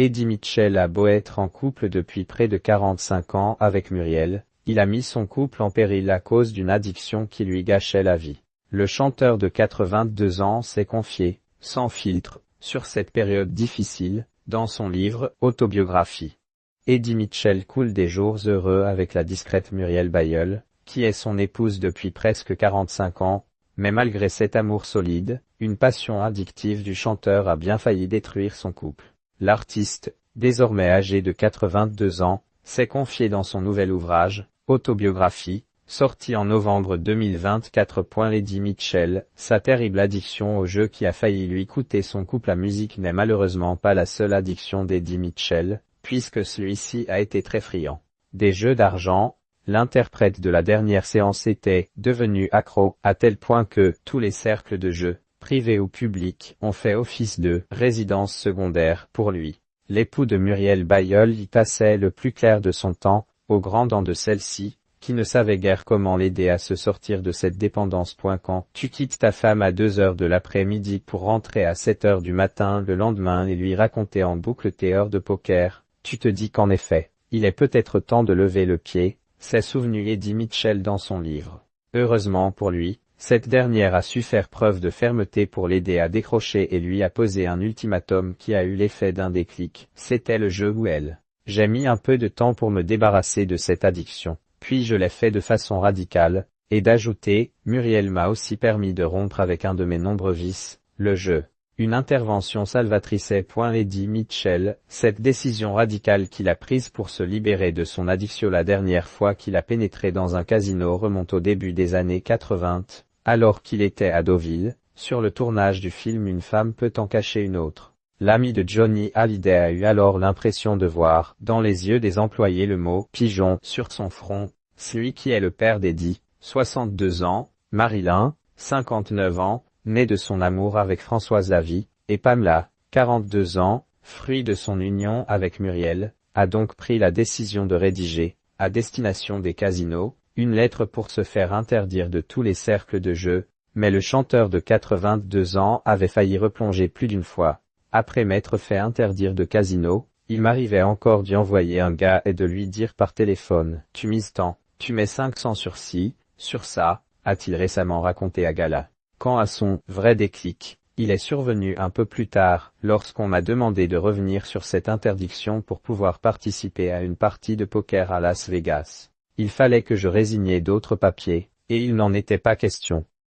Eddie Mitchell a beau être en couple depuis près de 45 ans avec Muriel, il a mis son couple en péril à cause d'une addiction qui lui gâchait la vie. Le chanteur de 82 ans s'est confié, sans filtre, sur cette période difficile, dans son livre « Autobiographie ». Eddie Mitchell coule des jours heureux avec la discrète Muriel Bailleul, qui est son épouse depuis presque 45 ans, mais malgré cet amour solide, une passion addictive du chanteur a bien failli détruire son couple. L'artiste, désormais âgé de 82 ans, s'est confié dans son nouvel ouvrage, Autobiographie, sorti en novembre 2024. Eddie Mitchell, sa terrible addiction au jeu qui a failli lui coûter son couple. La musique n'est malheureusement pas la seule addiction d'Eddie Mitchell, puisque celui-ci a été très friand des jeux d'argent. L'interprète de la dernière séance était devenu accro, à tel point que tous les cercles de jeux, privés ou publics, ont fait office de résidence secondaire pour lui. L'époux de Muriel Bailleul y passait le plus clair de son temps, au grand dam de celle-ci, qui ne savait guère comment l'aider à se sortir de cette dépendance. Quand tu quittes ta femme à 2 heures de l'après-midi pour rentrer à 7 heures du matin le lendemain et lui raconter en boucle tes heures de poker, tu te dis qu'en effet, il est peut-être temps de lever le pied, s'est souvenu Eddie Mitchell dans son livre. Heureusement pour lui, cette dernière a su faire preuve de fermeté pour l'aider à décrocher et lui a posé un ultimatum qui a eu l'effet d'un déclic. C'était le jeu ou elle. J'ai mis un peu de temps pour me débarrasser de cette addiction, puis je l'ai fait de façon radicale, et d'ajouter, Muriel m'a aussi permis de rompre avec un de mes nombreux vices, le jeu. Une intervention salvatrice. Eddie Mitchell, cette décision radicale qu'il a prise pour se libérer de son addiction la dernière fois qu'il a pénétré dans un casino remonte au début des années 80, alors qu'il était à Deauville, sur le tournage du film Une femme peut en cacher une autre. L'ami de Johnny Hallyday a eu alors l'impression de voir, dans les yeux des employés le mot « pigeon » sur son front. Celui qui est le père d'Eddie, 62 ans, Marilyn, 59 ans, né de son amour avec Françoise Lavie, et Pamela, 42 ans, fruit de son union avec Muriel, a donc pris la décision de rédiger, à destination des casinos, une lettre pour se faire interdire de tous les cercles de jeu, mais le chanteur de 82 ans avait failli replonger plus d'une fois. Après m'être fait interdire de casino, il m'arrivait encore d'y envoyer un gars et de lui dire par téléphone « Tu mises tant, tu mets 500 sur ci, sur ça », a-t-il récemment raconté à Gala. Quant à son « vrai déclic », il est survenu un peu plus tard, lorsqu'on m'a demandé de revenir sur cette interdiction pour pouvoir participer à une partie de poker à Las Vegas. Il fallait que je résignais d'autres papiers, et il n'en était pas question.